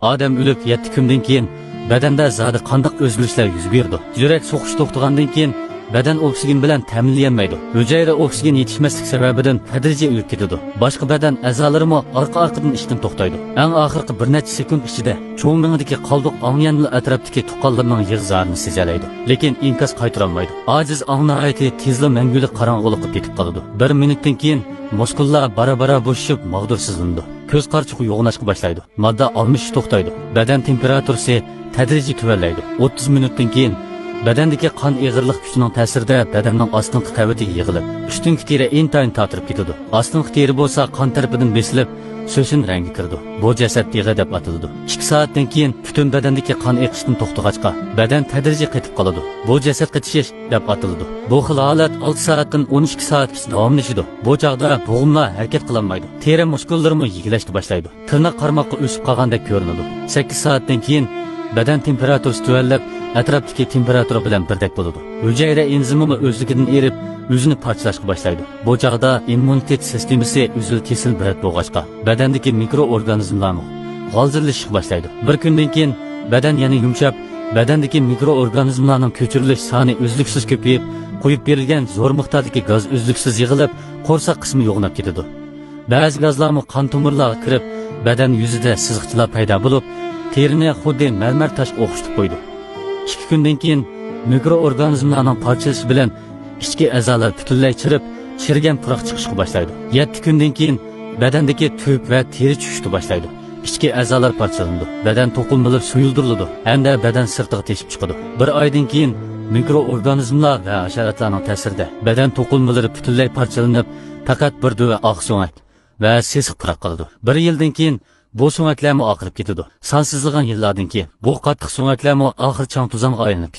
Odam o'lib 7 kundan keyin badanda zodi qanday o'zgarishlar yuz berdi. Yurak so'qish to'xtagandan keyin badan oksigen bilan ta'minlanmaydi. Hujayra oksigen yetishmaslik sababidan tadrijiy o'lib ketadi. Boshqa badan a'zolarimi orqa-orqadan ishdan to'xtaydi. Eng oxirgi bir necha sekund ichida cho'ngmingdagi qoldiq ongyanli atrofdagi tuqqanlarning yig'zarini sezalaydi. Lekin inkas qaytarolmaydi. Ojiz ongni ayti tezla mangulik qorong'ulikqa ketib qoladi. 1 minutdan keyin muskullar bara-bara bo'shib mag'dursizlandi. Ko'z qarchiq yo'g'nashga boshlaydi. Modda almish to'xtaydi. Badan temperaturasi tadrijiy tuvallaydi. 30 minutdan keyin badandagi qon ig'irlik kuchining ta'sirida badanning ostinqi qavati yig'ilib, ustungi teri intayin tortirib ketadi. Ostinqi teri bo'lsa qon tarafidan besilib, so'sin rangi kirdi. Bu jasad tig'i deb ataladi. 2 soatdan keyin butun badandagi qon eqishdan to'xtag'achqa badan tadrijiy qetib qoladi. Bu jasad qetishish deb ataladi. Bu xil holat 6 soatdan 12 soatgacha davomlashadi. Bu chog'da bo'g'imlar harakat qilolmaydi. Teri muskullarimi yig'ilashga boshlaydi. Tirnoq qarmoqqa o'sib qolgandek ko'rinadi. 8 soatdan keyin badan temperaturasi tuvallab, atrofdagi temperatura bilan birdek bo'ladi. Hujayra enzimi o'zligidan erib, o'zini parchalashga boshlaydi. Bu chog'da immunitet sistemasi uzil-kesil birat bo'lg'achqa, badandagi mikroorganizmlar g'alzirlashishga boshlaydi. Bir kundan keyin badan yana yumshab, badandagi mikroorganizmlarning ko'chirilish soni uzluksiz ko'payib, qo'yib berilgan zo'r miqdordagi gaz uzluksiz yig'ilib, qo'rsoq qismi yo'g'nab ketadi. Ba'zi gazlarmi qon tomirlariga kirib, badan yuzida siziqchilar paydo bo'lib, terini xuddi marmar tosh o'xshatib qo'ydi. 2 kundan keyin mikroorganizmlarning parchalashi bilan ichki a'zolar butunlay chirib, chirgan puroq chiqishga boshlaydi. 7 kundan keyin badandagi to'p va teri tushishga boshlaydi. Ichki a'zolar parchalandi. Badan to'qilmalar suyuldiriladi hamda badan sirtiga teshib chiqadi. 1 oydan keyin mikroorganizmlar va hasharotlarning ta'sirida badan to'qilmalari butunlay parchalanib, faqat bir duva oq so'ngak va sesiq puroq qoladi. 1 yildan keyin bu so'ngaklarmi oqirib ketadi. Sonsizlagan yillardan keyin bu qattiq so'ngaklarmi oxir chang tuzamga aylanib